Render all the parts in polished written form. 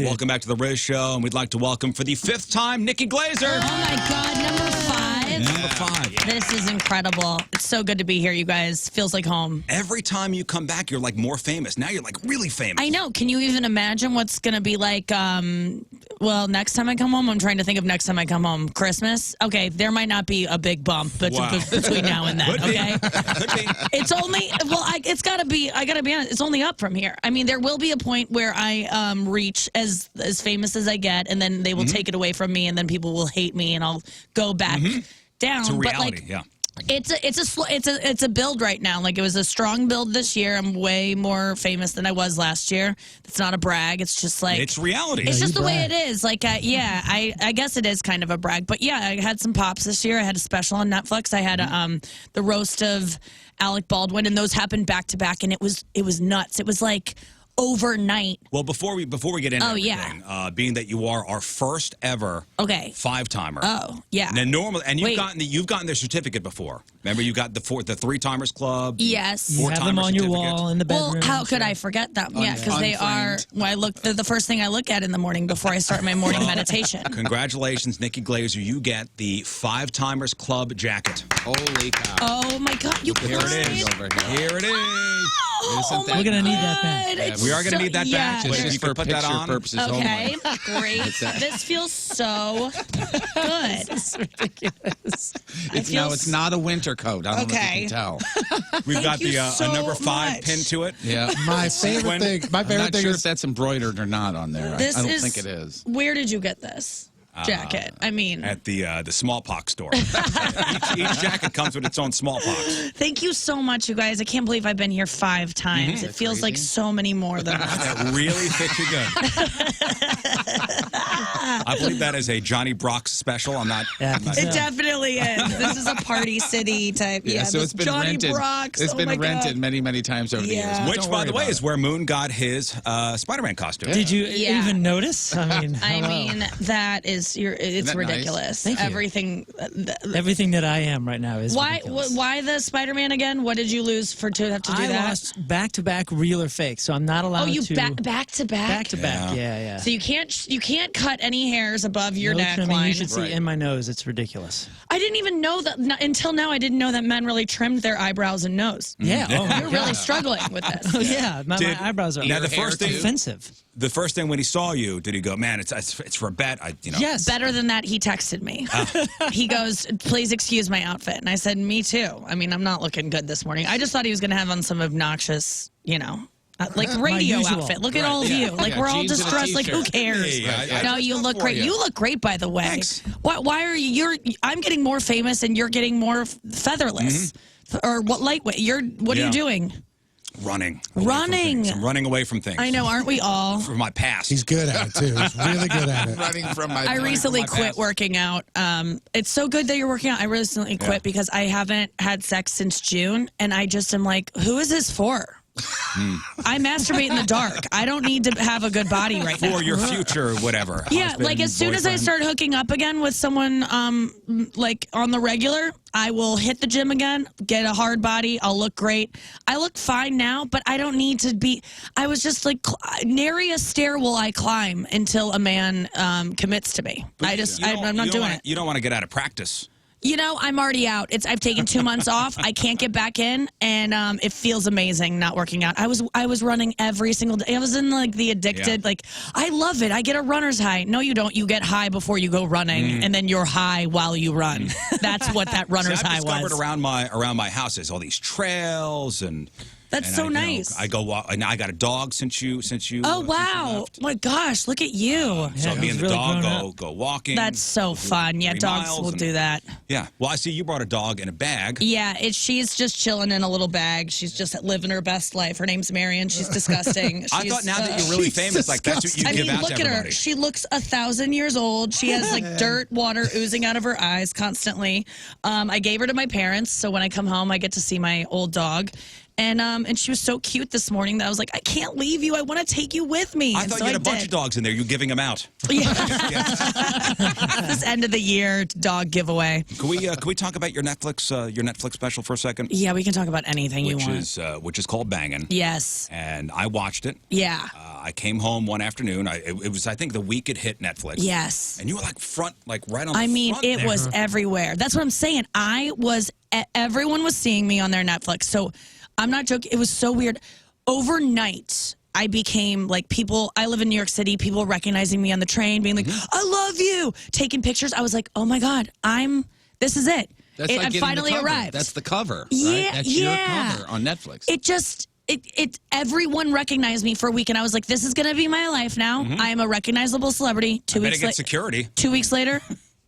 Welcome back to the Rizz Show, and we'd like to welcome for the 5th time NIKKI GLASER. Oh my God, number 5. Yeah. Number 5. Yeah. This is incredible. It's so good to be here, you guys. Feels like home. Every time you come back, you're like more famous. Now you're like really famous. I know. Can you even imagine what's going to be like? Well, next time I come home, I'm trying to think of next time I come home. Christmas? Okay, there might not be a big bump between now and then, okay? Could be. It's only, well, it's got to be, I got to be honest, it's only up from here. I mean, there will be a point where I reach as famous as I get, and then they will take it away from me, and then people will hate me, and I'll go back down. It's a reality, but like, yeah. It's a build right now. Like, it was a strong build this year. I'm way more famous than I was last year. It's not a brag. It's just like it's reality. It's just the way it is. Like, yeah, I guess it is kind of a brag. But yeah, I had some pops this year. I had a special on Netflix. I had the roast of Alec Baldwin, and those happened back to back, and it was nuts. It was like overnight. Well, before we get into everything, being that you are our first ever 5-timer. Oh, yeah. Now, normally, and you've gotten their certificate before. Remember, you got the 3-timers club. Yes. You have them on your wall in the bedroom. Well, how could I forget them? Yeah, because they are. Well, they're the first thing I look at in the morning before I start my morning meditation. Congratulations, NIKKI GLASER. You get the 5-timers club jacket. Holy cow! Oh my God! Here it is. Here it is. Oh We're gonna need that back. We are going to need that back. It's So just you for can put that picture on. purposes Okay, only. great. This feels so good. It's ridiculous. It's not a winter coat. I don't know if you can tell. We've got you a so number 5 much. pinned to it. Yeah. My favorite thing. My I'm favorite not thing sure is if that's embroidered or not on there. I don't think it is. Where did you get this jacket? I mean, At the smallpox store. each jacket comes with its own smallpox. thank you so much, you guys. I can't believe I've been here 5 times. It feels like so many more than that. That really fits you good. I believe that is a Johnny Brock's special. I'm not. It definitely is. This is a party city type. Yeah, so it's been Johnny rented. Brock's. It's oh been my rented God. many, many times over the years. Yeah. But Which, don't by worry the way, about is where Moon got his Spider-Man costume. Did you Yeah. even notice? I mean, I hello. mean, that is it's that ridiculous. Thank you. Everything. Everything that I am right now is ridiculous. Why the Spider-Man again? What did you lose to have to do I that? lost back-to-back real or fake, so I'm not allowed Oh, you to back to back. back-to-back. Yeah. So you can't cut any hairs above your No trimming. neckline. You should see in my nose. It's ridiculous. I didn't even know that until now. I didn't know that men really trimmed their eyebrows and nose. Yeah. Oh, my You're God. really struggling with this. Oh, yeah. My eyebrows are Now, the first thing- offensive. The first thing when he saw you, did he go, "Man, it's for a bet"? Yes. Better than that, he texted me. He goes, "Please excuse my outfit," and I said, "Me too." I mean, I'm not looking good this morning. I just thought he was going to have on some obnoxious, like radio usual. outfit. Look at all of you. Like, we're all jeans and a distressed. Like, who t-shirt. cares? Yeah, No, you look great. You look great, by the way. Thanks. Why are you? I'm getting more famous, and you're getting more featherless. Or what? Lightweight. What are you doing? Running. Running. I'm running away from things. I know, aren't we all? From my past. he's good at it too. He's really good at it. running from my. I recently from my quit past. working out. It's so good that you're working out. I recently quit because I haven't had sex since June, and I just am like, who is this for? I masturbate in the dark. I don't need to have a good body right now. For your future, whatever. Yeah, husband, like as soon as I boyfriend. start hooking up again with someone, like on the regular, I will hit the gym again, get a hard body. I'll look great. I look fine now, but I don't need to be. I was just like, nary a stair will I climb until a man commits to me. I'm not doing it. You don't want to get out of practice. I'm already out. I've taken 2 months off. I can't get back in, and it feels amazing not working out. I was running every single day. I was in like the addicted. Like, I love it. I get a runner's high. No, you don't. You get high before you go running, and then you're high while you run. That's what that runner's high I've discovered was. around my house is all these trails and. That's so nice. I go walk. And I got a dog since you. Oh wow! My gosh, look at you. So me and the really dog grown go walking. That's so fun. Yeah, 3 dogs miles will and- do that. Yeah. Well, I see you brought a dog in a bag. Yeah, she's just chilling in a little bag. She's just living her best life. Her name's Marion. She's disgusting. I thought now that you're really famous, like that's what you give out look to at her. everybody. She looks 1,000 years old. She has like dirt, water oozing out of her eyes constantly. I gave her to my parents, so when I come home, I get to see my old dog. And she was so cute this morning that I was like, I can't leave you. I want to take you with me. I thought you had a bunch of dogs in there. You're giving them out. Yeah. This end of the year dog giveaway. Can we talk about your Netflix special for a second? Yeah, we can talk about anything you want. Which is called Bangin. Yes. And I watched it. Yeah. I came home one afternoon. It was, I think, the week it hit Netflix. Yes. And you were right on the front it there. was everywhere. That's what I'm saying. Everyone was seeing me on their Netflix. So I'm not joking. It was so weird. Overnight, I became like people. I live in New York City. People recognizing me on the train, being like, "I love you," taking pictures. I was like, "Oh my God, this is it." That's like I finally arrived. That's the cover. Yeah, right? That's your cover on Netflix. Everyone recognized me for a week, and I was like, "This is gonna be my life now. I am a recognizable celebrity." 2 weeks later, security. 2 weeks later.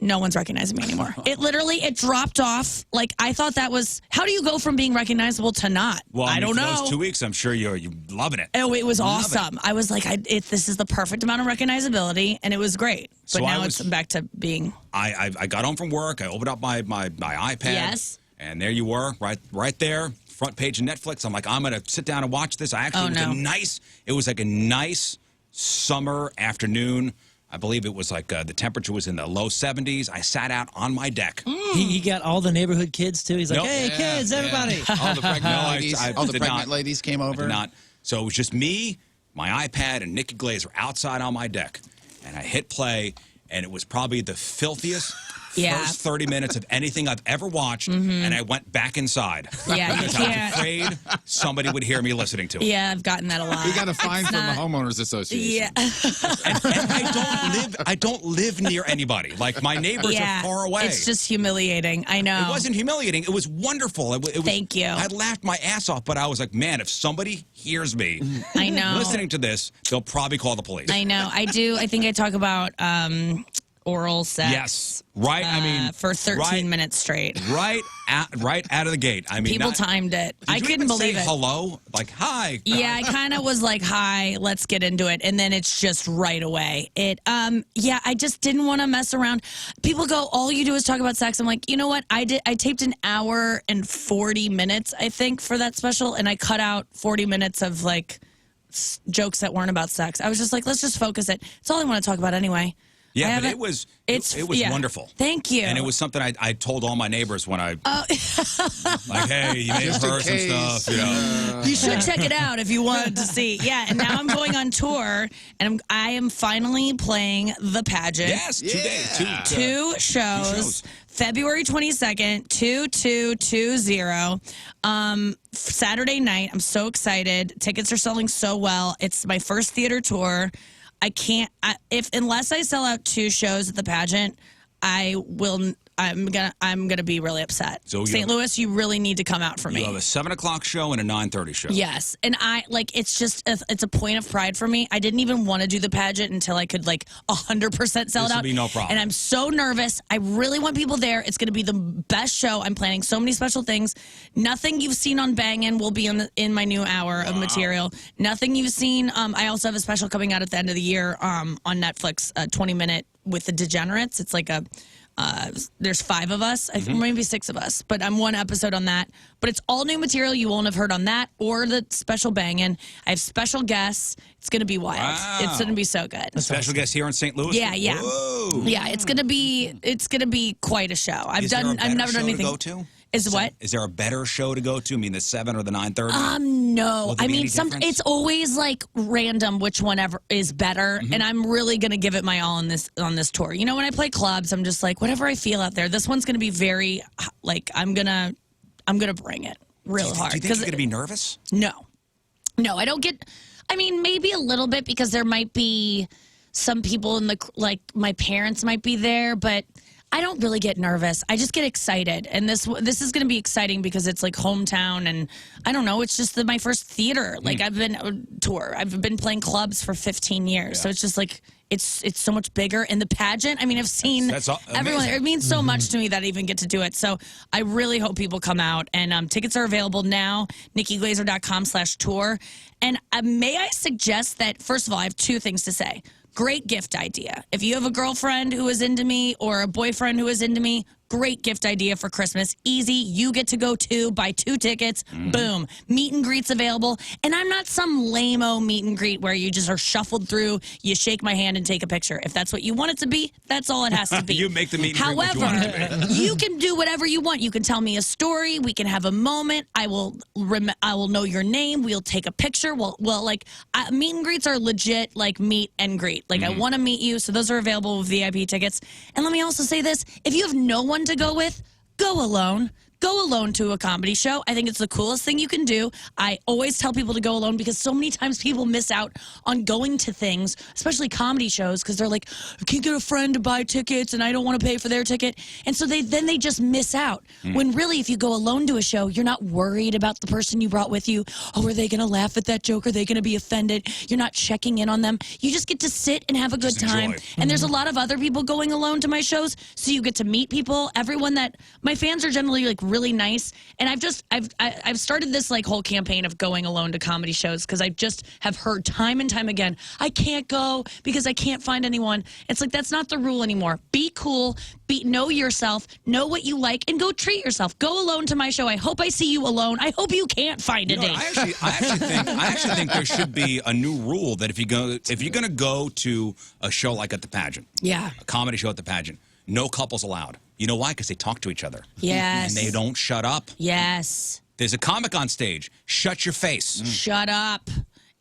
No one's recognizing me anymore. It dropped off. Like, I thought that was, how do you go from being recognizable to not? Well, I don't know. Those 2 weeks, I'm sure you're loving it. Oh, it was awesome. I was like, this is the perfect amount of recognizability, and it was great. But So now it's back to being. I got home from work. I opened up my iPad. Yes. And there you were, right there, front page of Netflix. I'm like, I'm going to sit down and watch this. It was like a nice summer afternoon. I believe it was like the temperature was in the low 70s. I sat out on my deck. He got all the neighborhood kids, too. He's like, hey, kids, everybody. All the pregnant ladies came over. I did not. So it was just me, my iPad, and NIKKI GLASER outside on my deck. And I hit play, and it was probably the filthiest first 30 minutes of anything I've ever watched, and I went back inside. Yeah, because I was afraid somebody would hear me listening to it. Yeah, I've gotten that a lot. We got a fine from the homeowners association. Yeah. and I don't live near anybody. Like, my neighbors are far away. It's just humiliating. I know. It wasn't humiliating. It was wonderful. Thank you. I laughed my ass off, but I was like, man, if somebody hears me I know. listening to this, they'll probably call the police. I know. I do. I think I talk about oral sex. Yes. Right. I mean, for 13 minutes straight. Right out of the gate. I mean, people timed it. I you couldn't even believe say it. Hello, like hi. Yeah, I kind of was like, "Hi, let's get into it," and then it's just right away. I just didn't want to mess around. People go, "All you do is talk about sex." I'm like, you know what? I taped an hour and 40 minutes, I think, for that special, and I cut out 40 minutes of like jokes that weren't about sex. I was just like, let's just focus it. It's all I want to talk about anyway. Yeah, but it was wonderful. Thank you. And it was something I told all my neighbors when I like, hey, you may have heard some stuff, you know. You should check it out if you wanted to see. Yeah, and now I'm going on tour, and I am finally playing the pageant. Yes, 2 days. Two shows. February 22nd, 2220. Saturday night. I'm so excited. Tickets are selling so well. It's my first theater tour. I can't unless I sell out 2 shows at the pageant, I'm gonna be really upset. So St. Louis, you really need to come out for me. You have a 7:00 show and a 9:30 show. Yes, and it's a point of pride for me. I didn't even want to do the pageant until I could 100% sell it out. This would be no problem. And I'm so nervous. I really want people there. It's gonna be the best show. I'm planning so many special things. Nothing you've seen on Bangin will be in my new hour of material. Nothing you've seen. I also have a special coming out at the end of the year on Netflix, 20-minute with the Degenerates. It's like there's 5 of us, maybe 6 of us, but I'm one episode on that. But it's all new material you won't have heard on that or the special Bangin'. I have special guests. It's going to be wild. Wow. It's going to be so good. Special guest here in St. Louis. Yeah. Whoa. Yeah, it's going to be quite a show. I've never done anything. To go to? Is No. I mean, it's always random which one ever is better, and I'm really gonna give it my all on this tour. You know, when I play clubs, I'm just like, whatever I feel out there. This one's gonna be very I'm gonna bring it real hard. Do you think you're gonna be nervous? No, I don't get. I mean, maybe a little bit because there might be some people in my parents might be there, but I don't really get nervous. I just get excited. And this is going to be exciting because it's hometown, and I don't know, it's just my first theater. I've been tour. I've been playing clubs for 15 years. Yeah. So it's just it's so much bigger. And the pageant, I mean, I've seen everyone. It means so much to me that I even get to do it. So I really hope people come out. And tickets are available now, nikkiglaser.com/tour. And may I suggest that, first of all, I have 2 things to say. Great gift idea. If you have a girlfriend who is into me or a boyfriend who is into me, Great gift idea for Christmas. Easy. You get to go too. Buy 2 tickets. Boom. Meet and greets available. And I'm not some lame-o meet and greet where you just are shuffled through, you shake my hand and take a picture. If that's what you want it to be, that's all it has to be. You make the meet and greet what you However, want it to be. you can do whatever you want. You can tell me a story. We can have a moment. I will know your name. We'll take a picture. Meet and greets are legit, like meet and greet. Like I want to meet you. So those are available with VIP tickets. And let me also say this: if you have no one to go with, go alone. Go alone to a comedy show. I think it's the coolest thing you can do. I always tell people to go alone because so many times people miss out on going to things, especially comedy shows, because they're like, I can't get a friend to buy tickets and I don't want to pay for their ticket. And so they just miss out. When really, if you go alone to a show, you're not worried about the person you brought with you. Oh, are they going to laugh at that joke? Are they going to be offended? You're not checking in on them. You just get to sit and have a good time. And there's a lot of other people going alone to my shows, so you get to meet people. Everyone that my fans are generally like really nice, and I've started this like whole campaign of going alone to comedy shows because I just have heard time and time again, I can't go because I can't find anyone. It's like that's not the rule anymore. Be cool, know yourself, know what you like, and go treat yourself. Go alone to my show. I hope I see you alone. I hope you can't find a date. I actually think there should be a new rule that if you're going to go to a show like at the Pageant, a comedy show at the Pageant, no couples allowed. You know why? Because they talk to each other. Yes. And they don't shut up. Yes. There's a comic on stage. Shut your face. Shut up.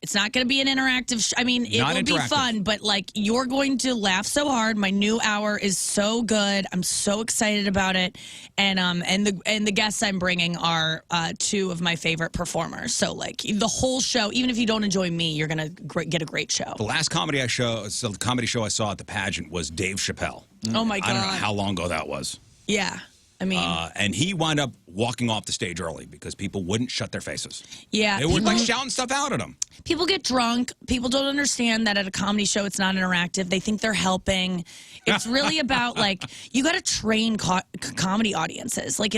It's not going to be an interactive I mean, it will be fun, but like you're going to laugh so hard. My new hour is so good. I'm so excited about it. And the guests I'm bringing are 2 of my favorite performers. So like the whole show, even if you don't enjoy me, you're going to get a great show. The last comedy show I saw at the Pageant was Dave Chappelle. Oh my God. I don't know how long ago that was. Yeah. I mean, and he wound up walking off the stage early because people wouldn't shut their faces. Yeah. They were like shouting stuff out at him. People get drunk. People don't understand that at a comedy show it's not interactive. They think they're helping. It's really about like you got to train comedy audiences. Like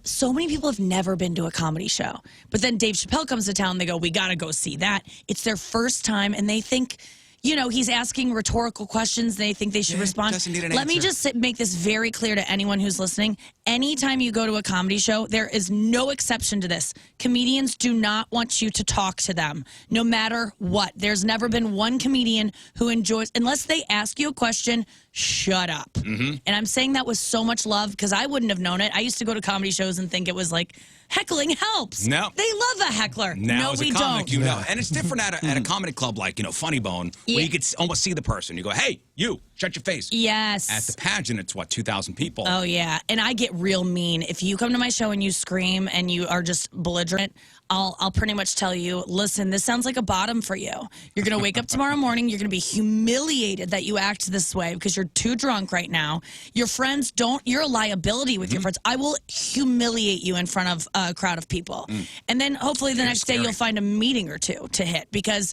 so many people have never been to a comedy show, but then Dave Chappelle comes to town. They go, we got to go see that. It's their first time, and they think, you know, he's asking rhetorical questions. They think they should respond. Let me just make this very clear to anyone who's listening. Anytime you go to a comedy show, there is no exception to this. Comedians do not want you to talk to them, no matter what. There's never been one comedian who enjoys, unless they ask you a question, shut up. And I'm saying that with so much love because I wouldn't have known it. I used to go to comedy shows and think it was like, heckling helps. No. They love a heckler. Now, no, as we a comic, don't. you know. And it's different at a comedy club like, Funny Bone, where you could almost see the person. You go, hey, you, shut your face. Yes. At the Pageant, it's 2,000 people. Oh, yeah. And I get real mean. If you come to my show and you scream and you are just belligerent, I'll pretty much tell you, listen, this sounds like a bottom for you. You're going to wake up tomorrow morning. You're going to be humiliated that you act this way because you're too drunk right now. Your friends you're a liability with your friends. I will humiliate you in front of a crowd of people. And then hopefully the next day you'll find a meeting or 2 to hit because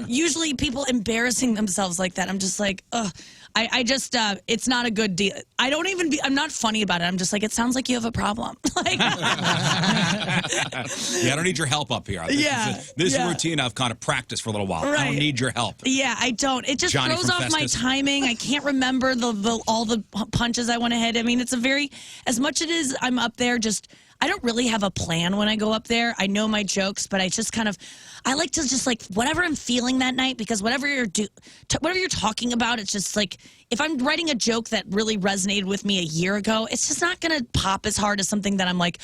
usually people embarrassing themselves like that, I'm just like, ugh. I just, it's not a good deal. I'm not funny about it. I'm just like, it sounds like you have a problem. Like, yeah, I don't need your help up here. This routine I've kind of practiced for a little while. Right. I don't need your help. Yeah, I don't. It just throws off my timing. I can't remember all the punches I want to hit. I mean, it's as much it is I'm up there just, I don't really have a plan when I go up there. I know my jokes, but I just I like to just like whatever I'm feeling that night because whatever you're talking about, it's just like if I'm writing a joke that really resonated with me a year ago, it's just not going to pop as hard as something that I'm like,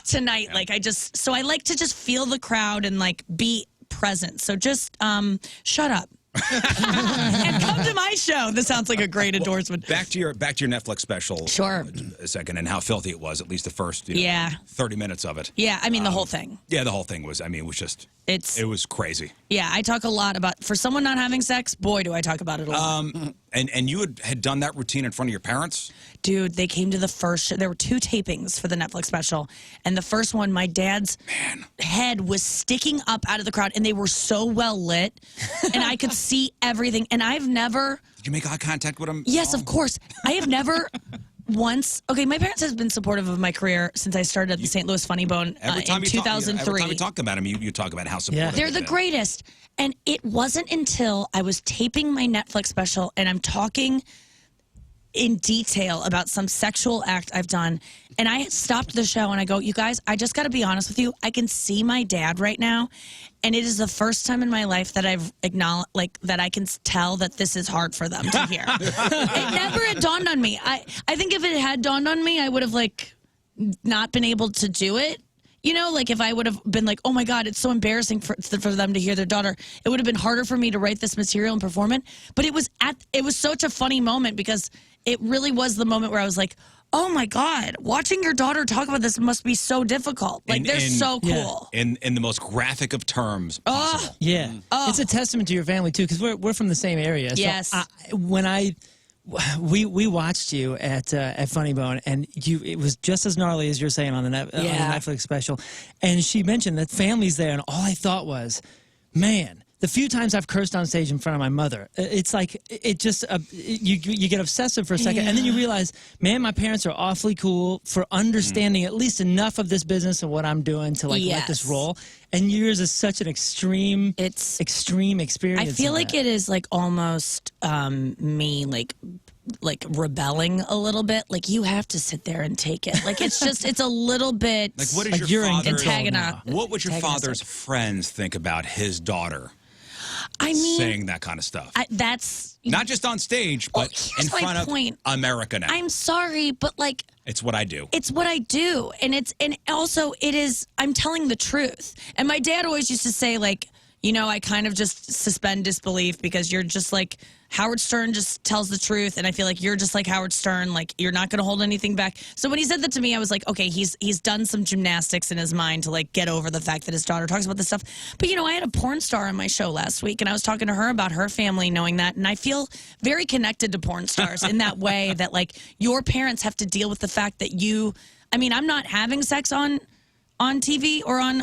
tonight. Like so I like to just feel the crowd and like be present. So just shut up. And come to my show. This sounds like a great endorsement. Back to your Netflix special. Sure. A second, and how filthy it was. At least the first 30 minutes of it. Yeah, I mean the whole thing. Yeah, the whole thing was. I mean, it was just. It was crazy. Yeah, I talk a lot about for someone not having sex. Boy, do I talk about it a lot. And you had done that routine in front of your parents? Dude, they came to the first show. There were 2 tapings for the Netflix special. And the first one, my dad's head was sticking up out of the crowd. And they were so well lit. And I could see everything. And I've never... Did you make eye contact with him? Yes, of course. I have never... Once, okay, my parents have been supportive of my career since I started at the St. Louis Funny Bone in 2003. Every time you talk about him, you talk about how supportive they're the greatest. And it wasn't until I was taping my Netflix special and I'm talking... in detail about some sexual act I've done. And I stopped the show and I go, you guys, I just got to be honest with you. I can see my dad right now. And it is the first time in my life that I've acknowledged, like, that I can tell that this is hard for them to hear. It never had dawned on me. I think if it had dawned on me, I would have, like, not been able to do it. You know, like if I would have been like, oh my God, it's so embarrassing for them to hear their daughter, it would have been harder for me to write this material and perform it. But it was such a funny moment because it really was the moment where I was like, oh my God, watching your daughter talk about this must be so difficult. Like they're so cool. In the most graphic of terms possible. Yeah. It's a testament to your family too, because we're from the same area. Yes. So we watched you at Funny Bone, and it was just as gnarly as you're saying on the Netflix special. And she mentioned that family's there, and all I thought was, man, the few times I've cursed on stage in front of my mother, it's like it just you get obsessive for a second, and then you realize, man, my parents are awfully cool for understanding at least enough of this business and what I'm doing to like let this roll. And yours is such an extreme experience. I feel like it is like almost me like rebelling a little bit. Like you have to sit there and take it. Like it's a little bit. Like what is your father's? What would your father's friends think about his daughter? I mean, saying that kind of stuff. That's not just on stage, but in front of America now. I'm sorry, but like. It's what I do. It's what I do. And also it is, I'm telling the truth. And my dad always used to say, like, you know, I kind of just suspend disbelief because you're just like, Howard Stern just tells the truth. And I feel like you're just like Howard Stern, like you're not going to hold anything back. So when he said that to me, I was like, okay, he's done some gymnastics in his mind to like get over the fact that his daughter talks about this stuff. But, you know, I had a porn star on my show last week and I was talking to her about her family knowing that. And I feel very connected to porn stars in that way that like your parents have to deal with the fact that I mean, I'm not having sex on TV or on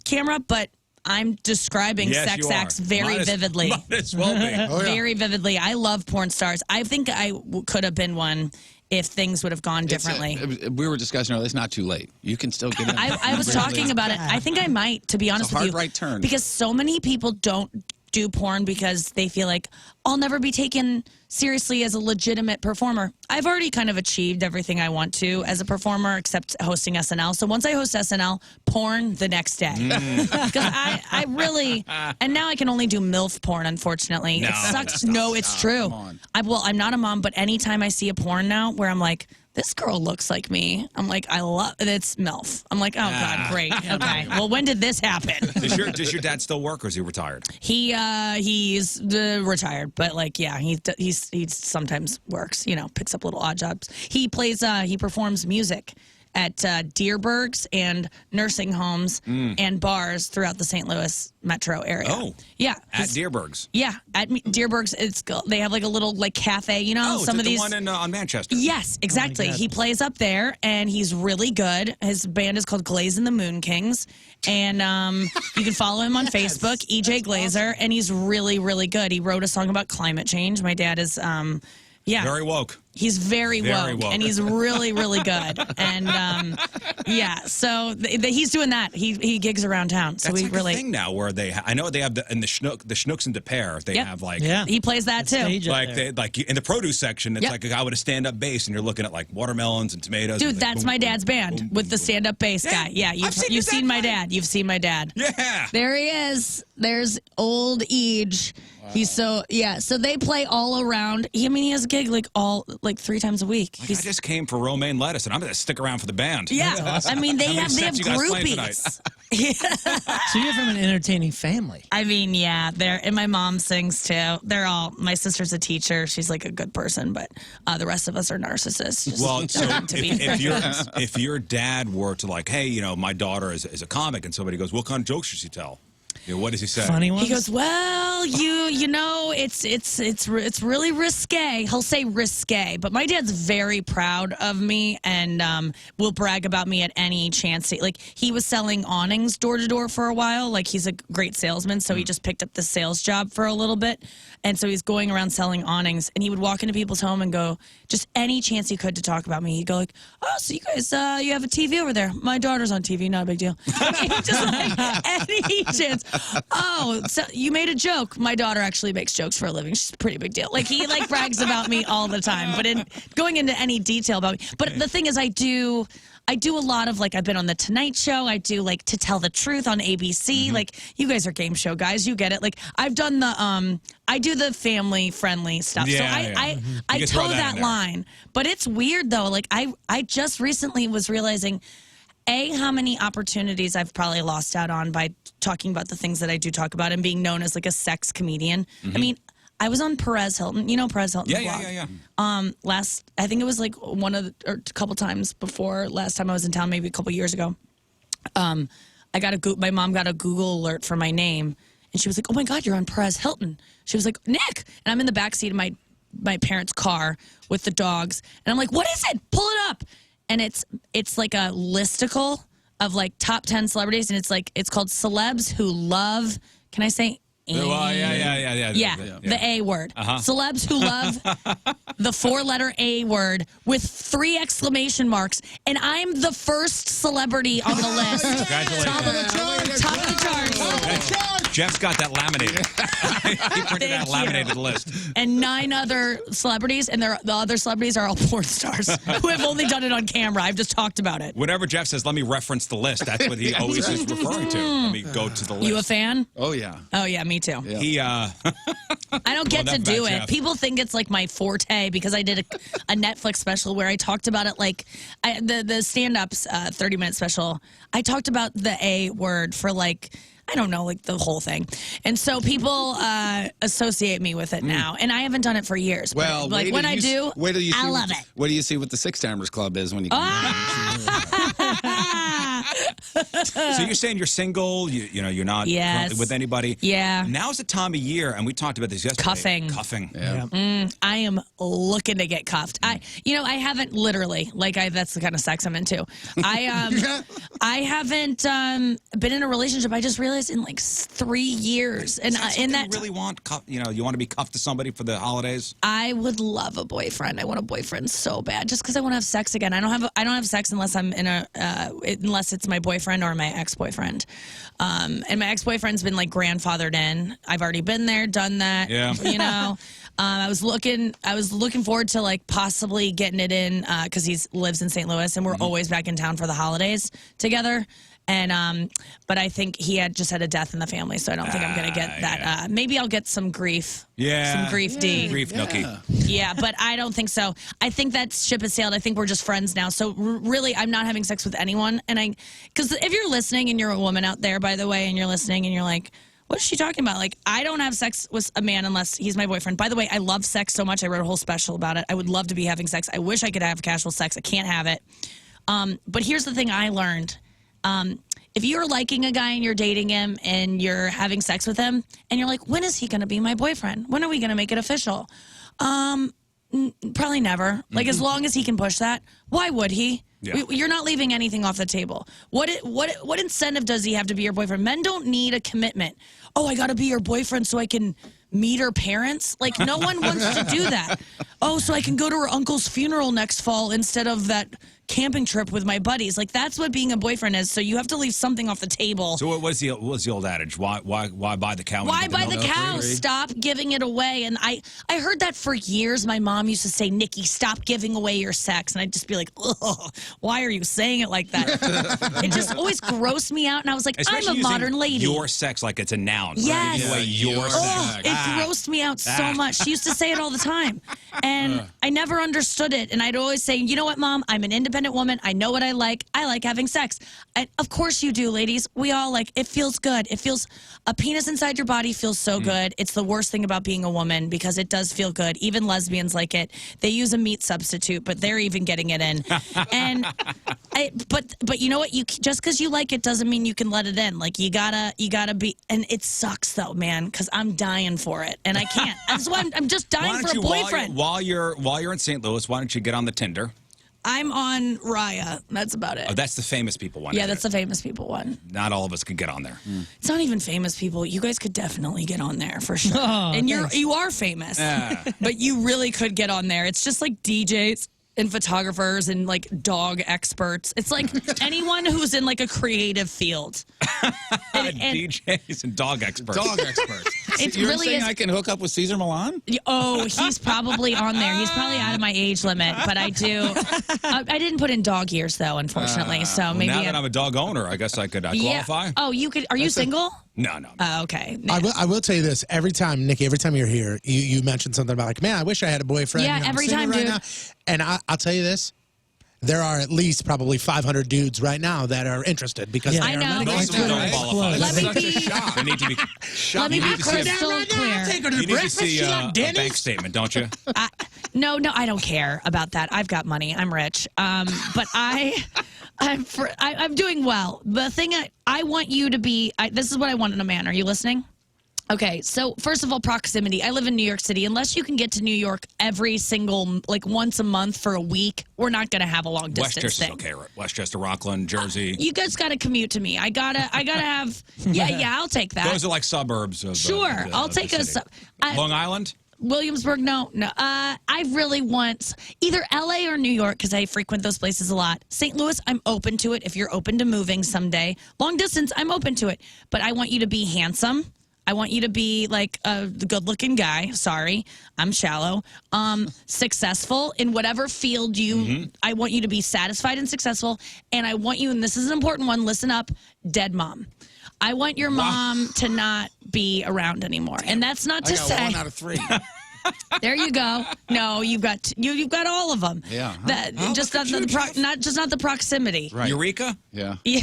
camera, but I'm describing sex acts very vividly. Might as well be. Very vividly. I love porn stars. I think I could have been one if things would have gone differently. We were discussing earlier, it's not too late. You can still get in. I was talking about it. I think I might, to be honest with you. It's a hard right turn. Because so many people don't do porn because they feel like I'll never be taken seriously as a legitimate performer. I've already kind of achieved everything I want to as a performer except hosting SNL. So once I host SNL, porn the next day. Because I really, and now I can only do MILF porn, unfortunately. No, it sucks. No, it's true. I'm not a mom, but anytime I see a porn now where I'm like, this girl looks like me. I'm like, I love it. It's MILF. I'm like, oh God, great. Okay. Well, when did this happen? Does your dad still work or is he retired? He's retired, but like, yeah, he sometimes works, you know, picks up little odd jobs. He performs music at Deerbergs and nursing homes and bars throughout the St. Louis metro area. Oh, yeah, at Deerbergs. Yeah, at Deerbergs, they have like a little like cafe. You know, some of these. The one on Manchester. Yes, exactly. He plays up there, and he's really good. His band is called Glaze and the Moon Kings, and you can follow him on Facebook, EJ Glaser, and he's really, really good. He wrote a song about climate change. My dad is. Yeah. Very woke. He's very woke, and he's really, really good. And yeah, so he's doing that. He gigs around town. So that's we like a thing now where I know they have in the Schnooks and De Pere, they have like he plays that too. Like in the produce section, it's like a guy with a stand-up bass, and you're looking at like watermelons and tomatoes. Dude, and that's boom, my dad's boom, band boom, with boom, the stand-up bass guy. Yeah, you've seen my dad. You've seen my dad. Yeah, there he is. There's old Ege. Wow. He's so they play all around. He has a gig like 3 times a week. Like, I just came for romaine lettuce, and I'm going to stick around for the band. Yeah, awesome. I mean they have groupies. So you're from an entertaining family. I mean, yeah, and my mom sings too. They're all. My sister's a teacher. She's like a good person, but the rest of us are narcissists. Well, so if your dad were to like, hey, you know, my daughter is a comic, and somebody goes, what kind of jokes should she tell? You know, what does he say? Funny ones? He goes, well, you know, it's really risque. He'll say risque, but my dad's very proud of me and will brag about me at any chance. Like he was selling awnings door to door for a while. Like he's a great salesman, so he just picked up the sales job for a little bit, and so he's going around selling awnings. And he would walk into people's home and go, just any chance he could to talk about me. He'd go like, oh, so you guys, you have a TV over there? My daughter's on TV, not a big deal. I mean, just like any chance. oh, so you made a joke. My daughter actually makes jokes for a living. She's a pretty big deal. Like, he like brags about me all the time, but going into any detail about me. But the thing is, I do a lot of, like, I've been on The Tonight Show. I do, like, To Tell the Truth on ABC. Like, you guys are game show guys. You get it. Like, I've done I do the family-friendly stuff. Yeah, so I toe that line. But it's weird, though. Like, I just recently was realizing, how many opportunities I've probably lost out on by talking about the things that I do talk about and being known as, like, a sex comedian. I mean, I was on Perez Hilton. You know Perez Hilton? Yeah. I think it was like a couple times before last time I was in town, maybe a couple years ago. My mom got a Google alert for my name, and she was like, "Oh my God, you're on Perez Hilton." She was like, "Nick," and I'm in the backseat of my parents' car with the dogs, and I'm like, "What is it? Pull it up!" And it's like a listicle of like top 10 celebrities, and it's called Celebs Who Love. Can I say? Yeah, the A word. Celebs who love the 4-letter A word with 3 exclamation marks. And I'm the first celebrity on the list. Congratulations. Top of the charts. Jeff's got that laminated. He printed out a laminated list. And 9 other celebrities, and the other celebrities are all porn stars who have only done it on camera. I've just talked about it. Whenever Jeff says, "Let me reference the list," that's what he always is referring to. Let me go to the list. You a fan? Oh, yeah. Oh, yeah, me too. Yeah. He, I don't get to do it. Jeff. People think it's like my forte because I did a Netflix special where I talked about it, like the stand-ups 30-minute special. I talked about the A word for like, I don't know, like the whole thing. And so people associate me with it now. And I haven't done it for years. Well, but like when I do, I love it. What do you see what the Six Timers Club is when you So you're saying you're single, you're not currently with anybody. Yeah. Now's the time of year, and we talked about this yesterday. Cuffing. Yeah. I am looking to get cuffed. I haven't literally, that's the kind of sex I'm into. I haven't been in a relationship. I just realized in like 3 years, and in that you really want, you want to be cuffed to somebody for the holidays. I would love a boyfriend. I want a boyfriend so bad, just because I want to have sex again. I don't have sex unless I'm in unless it's my boyfriend or my ex-boyfriend. And my ex-boyfriend's been like grandfathered in. I've already been there, done that. Yeah. I was looking forward to like possibly getting it in because he lives in St. Louis, and we're always back in town for the holidays together. And but I think he had a death in the family, so I don't think I'm gonna get that. Yeah. Maybe I'll get some grief. Yeah, some grief D. Grief nookie. Yeah, but I don't think so. I think that ship has sailed. I think we're just friends now. So really, I'm not having sex with anyone. And because if you're listening and you're a woman out there, by the way, and you're listening and you're like, what is she talking about? Like, I don't have sex with a man unless he's my boyfriend. By the way, I love sex so much. I wrote a whole special about it. I would love to be having sex. I wish I could have casual sex. I can't have it. But here's the thing I learned. If you're liking a guy and you're dating him and you're having sex with him and you're like, when is he going to be my boyfriend? When are we going to make it official? Probably never. Like, as long as he can push that, why would he? Yeah. You're not leaving anything off the table. What incentive does he have to be your boyfriend? Men don't need a commitment. Oh, I got to be your boyfriend so I can meet her parents? Like, no one wants to do that. Oh, so I can go to her uncle's funeral next fall instead of that camping trip with my buddies. Like, that's what being a boyfriend is. So you have to leave something off the table. So what was the old adage? Why buy the cow? Why buy the cow? Stop giving it away. And I heard that for years. My mom used to say, Nikki, stop giving away your sex. And I'd just be like, ugh, why are you saying it like that? It just always grossed me out. And I was like, especially I'm a modern lady. Your sex, like it's a noun. Yes. Right? Away your sex. It grossed me out so much. She used to say it all the time. And I never understood it. And I'd always say, you know what, Mom? I'm an independent woman. I know what I like. I like having sex. Of course you do, ladies. We all like, it feels good. It feels, a penis inside your body feels so good. It's the worst thing about being a woman because it does feel good. Even lesbians like it. They use a meat substitute, but they're even getting it in. And but you know what? Just because you like it doesn't mean you can let it in. Like, you gotta be, and it sucks though, man, because I'm dying for it and I can't. That's why I'm just dying for a boyfriend. While you're in St. Louis, why don't you get on the Tinder? I'm on Raya. That's about it. Oh, that's the famous people one. Yeah, that's the famous people one. Not all of us can get on there. It's not even famous people. You guys could definitely get on there for sure. Oh, and you are famous, but you really could get on there. It's just like DJs and photographers and like dog experts. It's like anyone who's in like a creative field. and DJs and dog experts. Dog experts. You're really saying I can hook up with Cesar Millan? Oh, he's probably on there. He's probably out of my age limit, but I do. I didn't put in dog years though, unfortunately. So well, maybe now that I'm a dog owner, I guess I could qualify. Oh, you could. Are you single? No. Okay. I will tell you this. Every time, Nikki, every time you're here, you mention something about like, man, I wish I had a boyfriend. Yeah, every time, right dude. Now. And I'll tell you this. There are at least probably 500 dudes right now that are interested because I know. Most of them don't qualify. Let me be. They need to be. Let me be crystal clear. Take her to You need to breakfast. see She a got bank Denny's. statement, don't you? No, I don't care about that. I've got money. I'm rich. But I'm doing well. The thing I want you to be. This is what I want in a man. Are you listening? Okay, so first of all, proximity. I live in New York City. Unless you can get to New York every single, like once a month for a week, we're not going to have a long distance Westchester's thing. okay, right? Westchester, Rockland, Jersey. You guys got to commute to me. I gotta have. Yeah, I'll take that. Those are like suburbs of. Sure, I'll take a. Long Island. Williamsburg, no. I really want either LA or New York because I frequent those places a lot. St. Louis, I'm open to it if you're open to moving someday. Long distance, I'm open to it. But I want you to be handsome. I want you to be like a good-looking guy. Sorry, I'm shallow. Successful in whatever field you. I want you to be satisfied and successful. And I want you, and this is an important one, listen up, dead mom. I want your mom to not be around anymore. And that's not to say. 1 out of 3. There you go. No, you've got all of them. Yeah. Just not the proximity. Right. Eureka? Yeah. Yeah.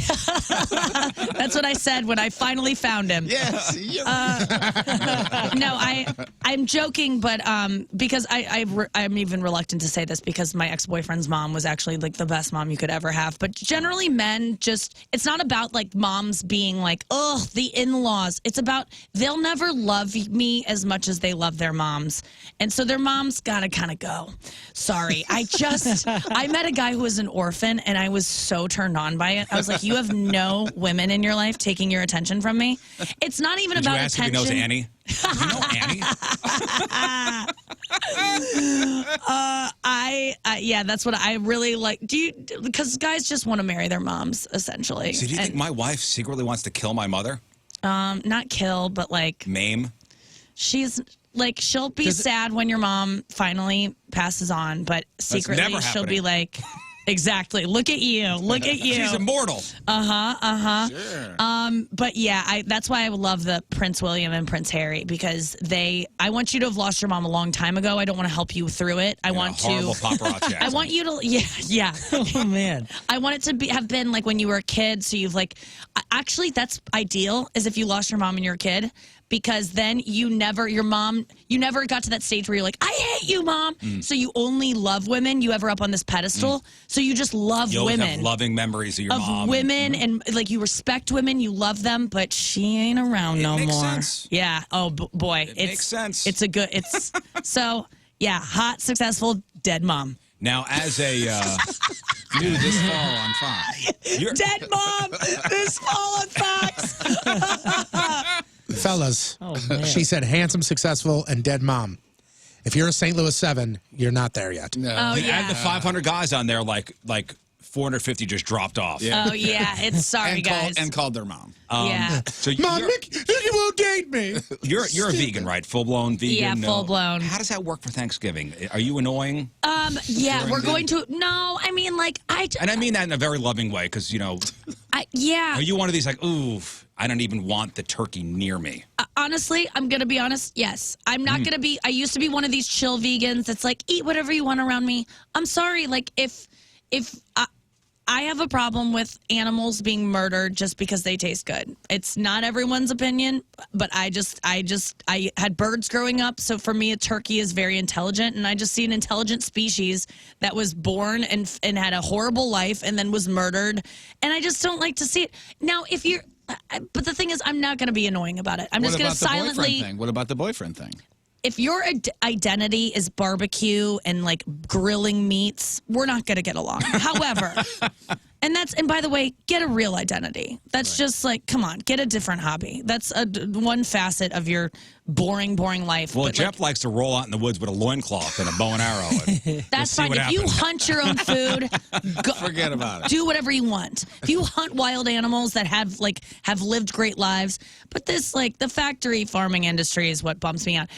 That's what I said when I finally found him. Yes. No, I'm joking, but because I'm even reluctant to say this because my ex-boyfriend's mom was actually like the best mom you could ever have. But generally, men it's not about like moms being like, oh, the in-laws. It's about they'll never love me as much as they love their moms. And so their mom's got to kind of go. Sorry. I met a guy who was an orphan, and I was so turned on by it. I was like, you have no women in your life taking your attention from me. It's not even about attention. Did you ask if he knows Annie? Do you know Annie? Yeah, that's what I really like. Because guys just want to marry their moms, essentially. So do you think my wife secretly wants to kill my mother? Not kill, but like... Maim? She's... Like, she'll be sad when your mom finally passes on, but secretly she'll be like, exactly, look at you, look at you. She's immortal. Sure. But yeah, that's why I love the Prince William and Prince Harry, because I want you to have lost your mom a long time ago. I don't want to help you through it. I want to. Horrible paparazzi. I want you to, yeah. Oh, man. I want it to have been like when you were a kid, so you've like, actually, that's ideal, is if you lost your mom and you're a kid. Because then you never got to that stage where you're like, I hate you, Mom. So you only love women. You have her up on this pedestal. So you just love you women. Have loving memories of your mom. Of women, and like you respect women, you love them, but she ain't around no more. It makes sense. Yeah. Oh, boy. It makes sense. So, yeah, hot, successful, dead mom. Now, as a... Dude, this fall on Fox. Dead mom, this fall on Fox. Fellas, she said handsome, successful, and dead mom. If you're a St. Louis 7, you're not there yet. No. Oh, yeah. Add the 500 guys on there, like 450 just dropped off. Yeah. Oh, yeah. It's sorry, guys. And called their mom. Yeah. So Mom, Nick, you won't date me. You're a vegan, right? Full-blown vegan? Yeah, full-blown. How does that work for Thanksgiving? Are you annoying? Yeah, we're going to... No, I mean, like, And I mean that in a very loving way, because, yeah. Are you one of these like, ooh, I don't even want the turkey near me? Honestly, I'm going to be honest. Yes. I'm not going to be... I used to be one of these chill vegans that's like, eat whatever you want around me. I'm sorry. Like, if I have a problem with animals being murdered just because they taste good. It's not everyone's opinion, but I had birds growing up, so for me a turkey is very intelligent, and I just see an intelligent species that was born and had a horrible life and then was murdered, and I just don't like to see it. Now, if you're but the thing is, I'm not going to be annoying about it. I'm just going to silently... What about the boyfriend thing? If your identity is barbecue and like grilling meats, we're not going to get along. However, And by the way, get a real identity. That's just like, come on, get a different hobby. That's one facet of your boring life. Well, Jeff likes to roll out in the woods with a loincloth and a bow and arrow. That's fine. If you hunt your own food, Forget about it. Do whatever you want. If you hunt wild animals that have lived great lives, but this the factory farming industry is what bumps me out.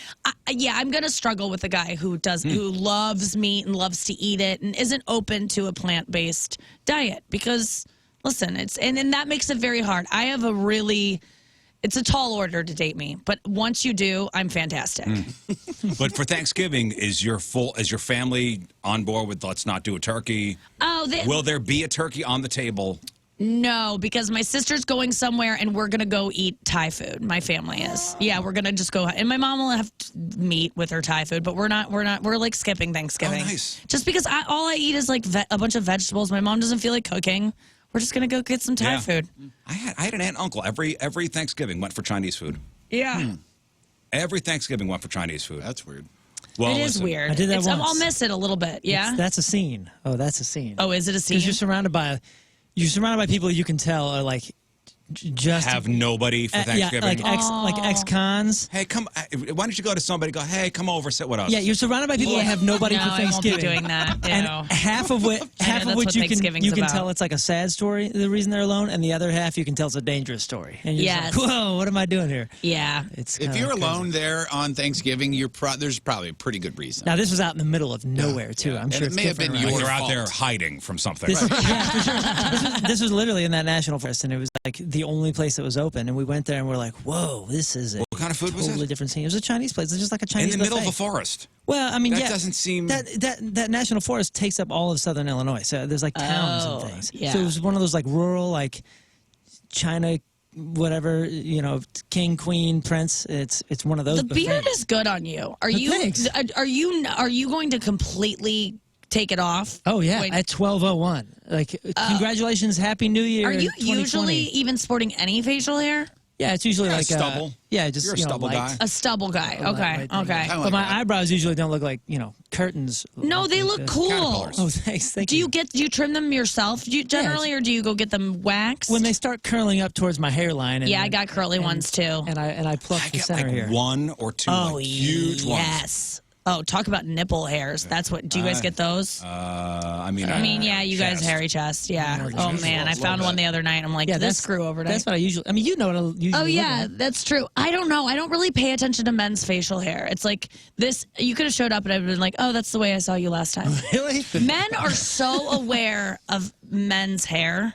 I'm gonna struggle with a guy who loves meat and loves to eat it and isn't open to a plant-based diet because listen, and that makes it very hard. I have it's a tall order to date me, but once you do, I'm fantastic. But for Thanksgiving, is your family on board with let's not do a turkey? Will there be a turkey on the table? No, because my sister's going somewhere and we're gonna go eat Thai food. My family is. Yeah, we're gonna just go, and my mom will have meat with her Thai food, but we're like skipping Thanksgiving. Oh, nice. Just because all I eat is like a bunch of vegetables. My mom doesn't feel like cooking. We're just gonna go get some Thai food. I had an aunt and uncle every Thanksgiving went for Chinese food. Yeah. Every Thanksgiving went for Chinese food. That's weird. Well, it is weird. I did that once. I'll miss it a little bit. Yeah. That's a scene. Oh, that's a scene. Oh, is it a scene? Because you're surrounded by people you can tell are like just have nobody for Thanksgiving. like ex-cons. Hey, come. Why don't you go to somebody? Go. Hey, come over. Sit with us. Yeah, you're surrounded by people that have nobody for Thanksgiving. I won't be doing that. And half of which you can tell it's like a sad story. The reason they're alone, and the other half you can tell it's a dangerous story. And you're just like, whoa, what am I doing here? Yeah. If you're alone there on Thanksgiving, there's probably a pretty good reason. Now this was out in the middle of nowhere too. I'm sure it may have been You're your out fault. there hiding from something. This, yeah, for sure. This was literally in that national forest, and it was like the only place that was open. And we went there, and we're like, "Whoa, this is what kind of food was totally it? different scene." It was a Chinese place. It's just like a Chinese in the middle buffet. of a forest. Well, I mean, that doesn't seem that national forest takes up all of southern Illinois. So there's like towns and things. Yeah. So it was one of those like rural, like China, whatever, king, queen, prince. It's one of those. The beard is good on you. Are you going to completely take it off? Oh yeah, at 12:01. Like congratulations, happy New Year. Are you 2020. usually even sporting any facial hair? Yeah, it's usually like stubble. Yeah, just You're a stubble guy. A stubble guy. Okay. But my eyebrows usually don't look like curtains. No, they look cool. Caterpillars. Oh, thanks. Thank Do you. you trim them yourself generally, or do you go get them waxed? When they start curling up towards my hairline. And, I got curly ones too. And I pluck the get center like here. one or two huge ones. Yes. Oh, talk about nipple hairs. That's what. Do you guys get those? I mean, yeah, you guys hairy chest. Yeah. Oh man, I found one the other night. I'm like, this grew overnight. That's what I usually. I mean, you know what I usually. Oh yeah, that's true. I don't know. I don't really pay attention to men's facial hair. It's like this. You could have showed up and I've been like, oh, that's the way I saw you last time. Really? Men are so aware of men's hair.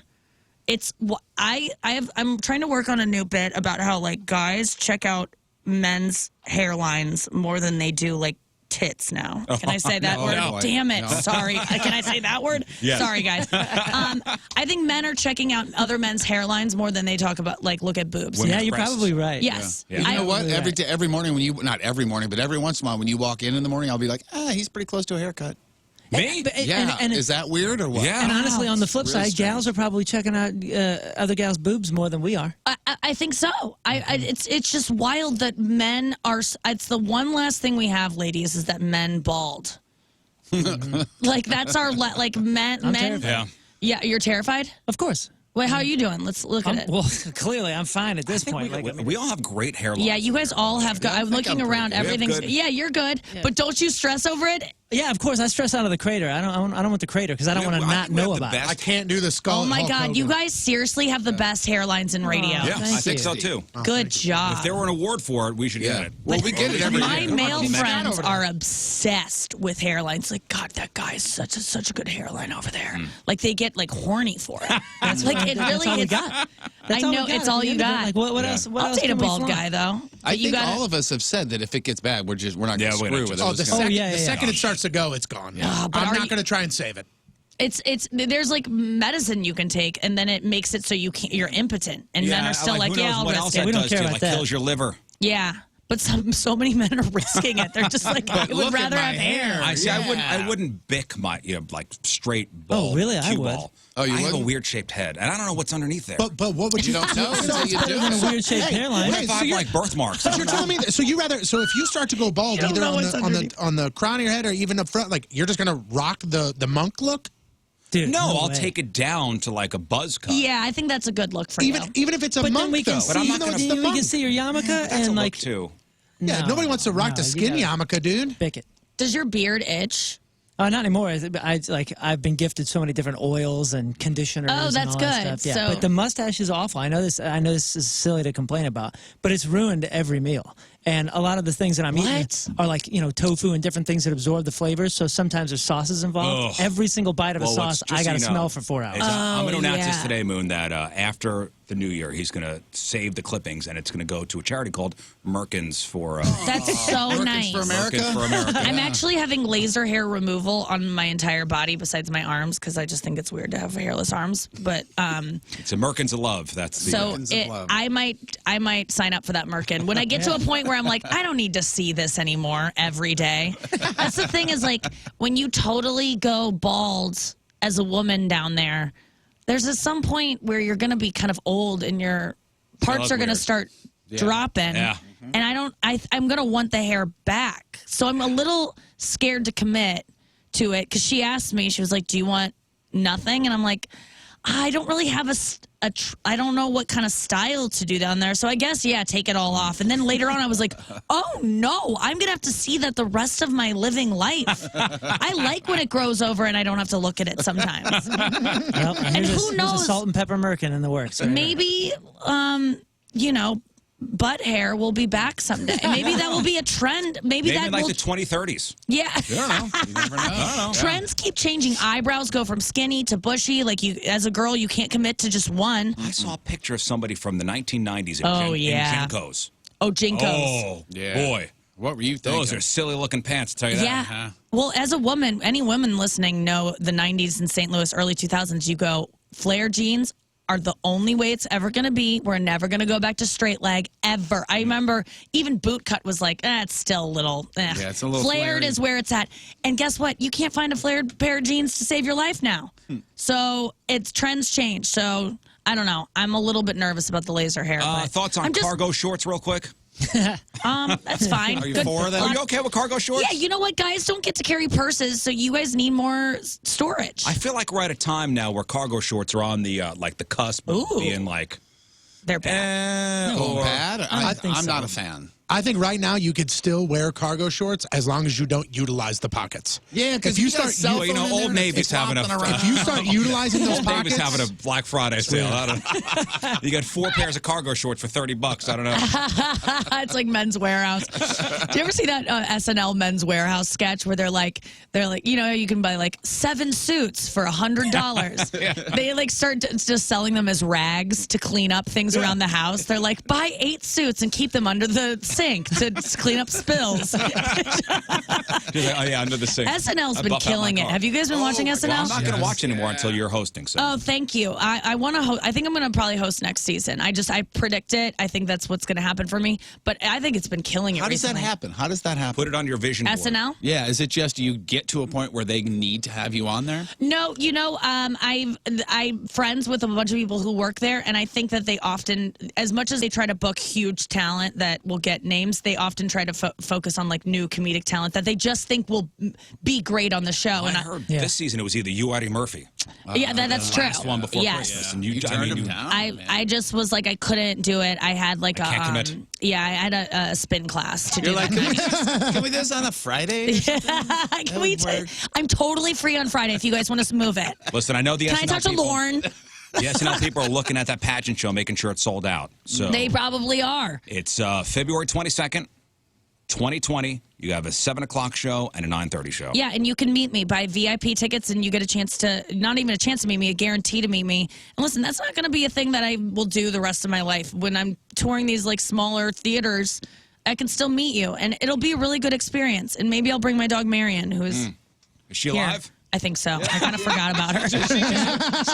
It's I'm trying to work on a new bit about how like guys check out men's hairlines more than they do like tits now. Can I say that word? No. Damn it. No. Sorry. Can I say that word? Yes. Sorry, guys. I think men are checking out other men's hairlines more than they talk about, like, look at boobs. Women's Yeah, you're breasts. probably right. Yes. Yeah. You know what? Right. Every morning not every morning, but every once in a while when you walk in the morning, I'll be like, he's pretty close to a haircut. Me? Yeah. Is that weird or what? Yeah. And honestly, on the flip Real side, strange. gals are probably checking out other gals' boobs more than we are. I think so. It's just wild that men are. It's the one last thing we have, ladies, is that men bald. Like that's our like men. I'm Men. terrified. Yeah, you're terrified. Of course. Wait, how are you doing? Let's look at it. Well, clearly, I'm fine at this point. We all have great hairlines. Yeah, you guys all have. I'm looking I'm around. pretty good. Everything's. Good. Yeah, you're good. But don't you stress over it? Yeah, of course. I stress out of the crater. I don't want the crater because I don't want to I not think we know have the about it. best- I can't do the skull. Oh my Hulk God, you Hogan. guys seriously have the best hairlines in radio. Yeah, I Thank think you. so too. Good job. If there were an award for it, we should get it. Well, we get it every My year. male Come on, friends over there. are obsessed with hairlines. Like, God, that guy is such a good hairline over there. Like, they get like horny for it. That's like it That's really all we is. got. I know it's all you got. Like, what else? What I'll else date a can we bald flaunt? guy though. I But you think got all of us have said that if it gets bad, we're not Yeah, going to we're screw not with just- it. Oh, We're the just gonna- second, yeah, the yeah. second it starts to go, it's gone. but I'm are not you- going to try and save it. It's there's like medicine you can take, and then it makes it so you're impotent, and men are still who like, knows yeah, I'll what risk else it. that We don't does care to you, about like that. kills your liver. Yeah, but so many men are risking it. They're just like, I would look at rather my have hair. hair. I see. Yeah. I wouldn't bick my like straight bald. Oh, really? I cue would. ball. Oh, you I have a wouldn't? weird shaped head, and I don't know what's underneath there. But what would you don't know until you do Than a it. weird shaped hairline. What if I have like birthmarks? So you're telling me that, so you rather, so if you start to go bald You don't either know what's on the crown of your head or even up front, like you're just going to rock the monk look? Dude, No, I'll way. take it down to like a buzz cut. Yeah, I think that's a good look for you. Even if it's a But monk, then we can though. see, But I'm not you know, gonna- we can see your yarmulke That's a and look like too. Yeah, nobody wants to rock the you skin gotta- yarmulke, dude. pick it. Does your beard itch? Not anymore. I've been gifted so many different oils and conditioners. Oh, and that's all that good. stuff. Yeah, So- but the mustache is awful. I know this. I know this is silly to complain about, but it's ruined every meal. And a lot of the things that I'm eating are like tofu and different things that absorb the flavors. So sometimes there's sauces involved. Ugh. Every single bite of a Well, sauce, just I so got to you know, smell for 4 hours. I'm going to announce this yeah. today, Moon, that after the new year, he's going to save the clippings, and it's going to go to a charity called Merkins for That's so nice. for America? Merkins for America. I'm actually having laser hair removal on my entire body besides my arms because I just think it's weird to have hairless arms. But It's a Merkins of love. That's the so Merkins of love. I might sign up for that Merkin when I get to a point where I'm like, I don't need to see this anymore every day. That's the thing is like when you totally go bald as a woman down there, there's some point where you're going to be kind of old and your parts look are going to weird. start dropping. Yeah. And I'm going to want the hair back. So I'm a little scared to commit to it because she asked me, she was like, do you want nothing? And I'm like, I don't really have I don't know what kind of style to do down there. So I guess, yeah, take it all off. And then later on I was like, oh no, I'm going to have to see that the rest of my living life. I like when it grows over and I don't have to look at it sometimes. Well, And who Here's a knows? salt and pepper merkin in the works. Right? Maybe, butt hair will be back someday. Maybe that will be a trend. Maybe Maybe that in like will. the 2030s. Yeah. I don't know. You never know. I don't know. Trends keep changing. Eyebrows go from skinny to bushy. Like you, as a girl, you can't commit to just one. I saw a picture of somebody from the 1990s in, Oh, yeah. in Jinkos. Oh, Jinkos. Oh, Yeah. boy. What were you thinking? Those are silly looking pants, I'll tell you that. Yeah. Huh? Well, as a woman, any women listening know the 90s in St. Louis, early 2000s, you go, flare jeans are the only way it's ever going to be. We're never going to go back to straight leg ever. I remember even boot cut was like, it's still a little. Yeah, it's a little flared flary. is where it's at. And guess what? You can't find a flared pair of jeans to save your life now. So it's trends change. So I don't know. I'm a little bit nervous about the laser hair. But Thoughts on I'm just, cargo shorts, real quick? That's fine. Are you Good. for them? Are you okay with cargo shorts? Yeah, you know what? Guys don't get to carry purses, so you guys need more storage. I feel like we're at a time now where cargo shorts are on the like the cusp of Ooh. being like, They're bad. Oh, bad? I think I'm so. not a fan. I think right now you could still wear cargo shorts as long as you don't utilize the pockets. Yeah, because If you start- well, you know, Old Navy's having a If you start utilizing those Old Navy's pockets, having a Black Friday sale. I don't, you got 4 pairs of cargo shorts for $30. I don't know. It's like Men's Warehouse. Do you ever see that SNL Men's Warehouse sketch where they're like, you can buy like 7 suits for $100. They like start just selling them as rags to clean up things around the house. They're like, buy 8 suits and keep them under the sink to clean up spills. She's like, oh yeah, under the sink. SNL's I been buff out my killing it. car. Have you guys been watching Well, SNL? I'm not going to watch anymore until you're hosting. So. Oh, thank you. I want to. I think I'm going to probably host next season. I predict it. I think that's what's going to happen for me. But I think it's been killing it. How does that recently. happen? How does that happen? Put it on your vision board. SNL? Yeah, is it just you get to a point where they need to have you on there? No, I'm friends with a bunch of people who work there, and I think that they often, as much as they try to book huge talent that will get names, they often try to focus on like new comedic talent that they just think will be great on the show. I And heard this season it was either you or Eddie Murphy. yeah, that's true. Last one before Yes. Christmas, and You turned them down. I just was like I couldn't do it. I had like can't commit. I had a spin class to You're do. like, can we do this on a Friday? Can we I'm totally free on Friday if you guys want us to move it. Listen, I know the Can SNL I talk to people. Lauren? The SNL people are looking at that pageant show, making sure it's sold out. So They probably are. it's February 22nd, 2020. You have a 7 o'clock show and a 9:30 show. Yeah, and you can meet me, buy VIP tickets, and you get a chance to, not even a chance to meet me, a guarantee to meet me. And listen, that's not going to be a thing that I will do the rest of my life. When I'm touring these like smaller theaters, I can still meet you, and it'll be a really good experience. And maybe I'll bring my dog Marion, who is Is she here. alive? I think so. I kind of forgot about her.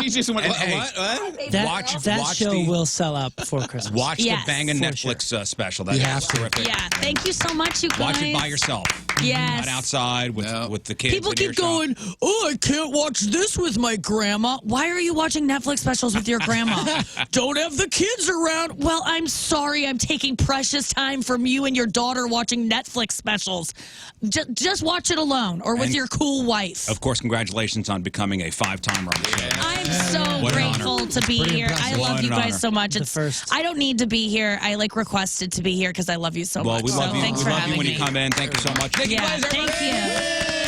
She just went, Hey, what? That watch show the- will sell out before Christmas. Watch Yes. the Bangin' For Netflix special. That's You have to. terrific. Yeah, thank you so much, you guys. Watch it by yourself. Yes. Not outside with the kids. People in keep earshot. going, oh, I can't watch this with my grandma. Why are you watching Netflix specials with your grandma? Don't have the kids around. Well, I'm sorry. I'm taking precious time from you and your daughter watching Netflix specials. Just watch it alone or with And- your cool wife. Of course, congratulations on becoming a 5-timer on the show. I'm so grateful to be here. I love you guys so much. I don't need to be here. I requested to be here because I love you so much. Well, we love you. Thanks we for love having you when me. you come in. Thank you so much. NIKKI GLASER, Thank you.